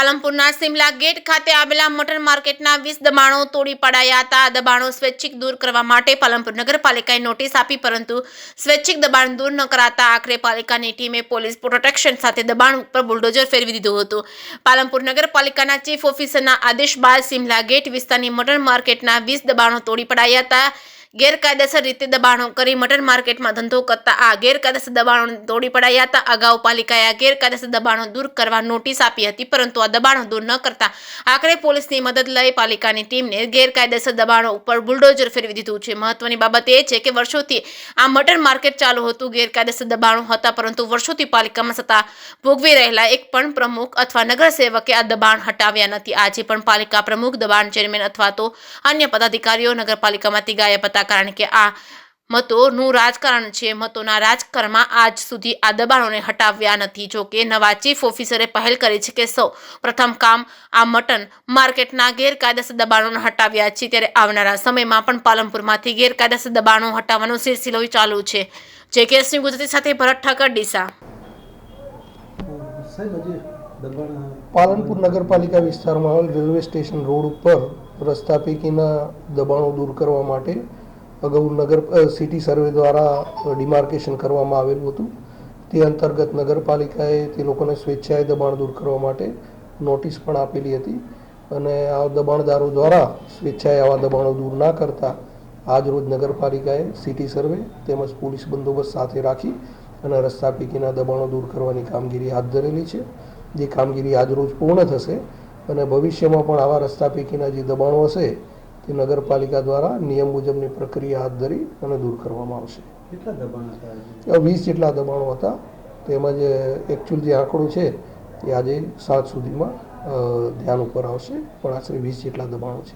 પાલનપુરના Shimla gate ખાતે આવેલા mutton માર્કેટના 20 દબાણો તોડી પડાયા હતા। આ દબાણો સ્વૈચ્છિક દૂર કરવા માટે પાલનપુર નગરપાલિકાએ નોટિસ આપી, પરંતુ સ્વૈચ્છિક દબાણ દૂર ન કરાતા આખરે પાલિકાની ટીમે પોલીસ પ્રોટેક્શન સાથે દબાણ ઉપર બુલડોઝર ફેરવી દીધું હતું। પાલનપુર નગરપાલિકાના ચીફ ઓફિસરના આદેશ બાદ સિમલા ગેટ વિસ્તારની મટન માર્કેટના 20 દબાણો તોડી પડાયા હતા। ગેરકાયદેસર રીતે દબાણો કરી મટન માર્કેટમાં ધંધો કરતા આ ગેરકાયદેસર દબાણો તોડી પડાયા હતા। અગાઉ પાલિકાએ આ ગેરકાયદેસર દબાણો દૂર કરવા નોટિસ આપી હતી, પરંતુ આ દબાણો દૂર ન કરતા આખરે પોલીસની મદદ લઈ પાલિકાની ટીમને ગેરકાયદેસર દબાણો ઉપર બુલડોઝર ફેરવી દીધું છે। મહત્વની બાબત એ છે કે વર્ષોથી આ મટન માર્કેટ ચાલુ હતું, ગેરકાયદેસર દબાણો હતા, પરંતુ વર્ષોથી પાલિકામાં સત્તા ભોગવી રહેલા એક પણ પ્રમુખ અથવા નગરસેવકે આ દબાણ હટાવ્યા નથી। આજે પણ પાલિકા પ્રમુખ, દબાણ ચેરમેન અથવા તો અન્ય પદાધિકારીઓ નગરપાલિકામાંથી ગાયબ હતા, કારણ કે આ મતોનું રાજકારણ છે। મતોના રાજકારણમાં આજ સુધી આ દબાણોને હટાવ્યા નથી। જો કે નવા ચીફ ઓફિસરે પહેલ કરી છે કે સૌ પ્રથમ કામ આ મટન માર્કેટના ગેરકાયદેસર દબાણોને હટાવ્યા છે, ત્યારે આવનારા સમયમાં પણ પાલનપુરમાંથી ગેરકાયદેસર દબાણો હટાવવાનો સિલસિલો ચાલુ છે। JKS ન્યૂઝ ગુજરાતી સાથે ભરત ઠાકર, ડીસા। પાલનપુર નગરપાલિકા વિસ્તારમાં આવેલ રેલવે સ્ટેશન રોડ ઉપર રસ્તા પૈકીના દબાણો દૂર કરવા માટે અગાઉ સિટી સર્વે દ્વારા ડિમાર્કેશન કરવામાં આવેલું હતું। તે અંતર્ગત નગરપાલિકાએ તે લોકોને સ્વેચ્છાએ દબાણ દૂર કરવા માટે નોટિસ પણ આપેલી હતી, અને આ દબાણદારો દ્વારા સ્વેચ્છાએ આવા દબાણો દૂર ના કરતા આજરોજ નગરપાલિકાએ સિટી સર્વે તેમજ પોલીસ બંદોબસ્ત સાથે રાખી અને રસ્તા પૈકીના દબાણો દૂર કરવાની કામગીરી હાથ ધરેલી છે, જે કામગીરી આજરોજ પૂર્ણ થશે અને ભવિષ્યમાં પણ આવા રસ્તા પૈકીના જે દબાણો હશે તે નગરપાલિકા દ્વારા નિયમ મુજબની પ્રક્રિયા હાથ ધરી અને દૂર કરવામાં આવશે। કેટલા દબાણ હતા? 20 જેટલા દબાણો હતા, તેમજ એકચ્યુઅલ જે આંકડો છે એ આજે સાંજ સુધીમાં ધ્યાન ઉપર આવશે, પણ આશરે 20 જેટલા દબાણો છે।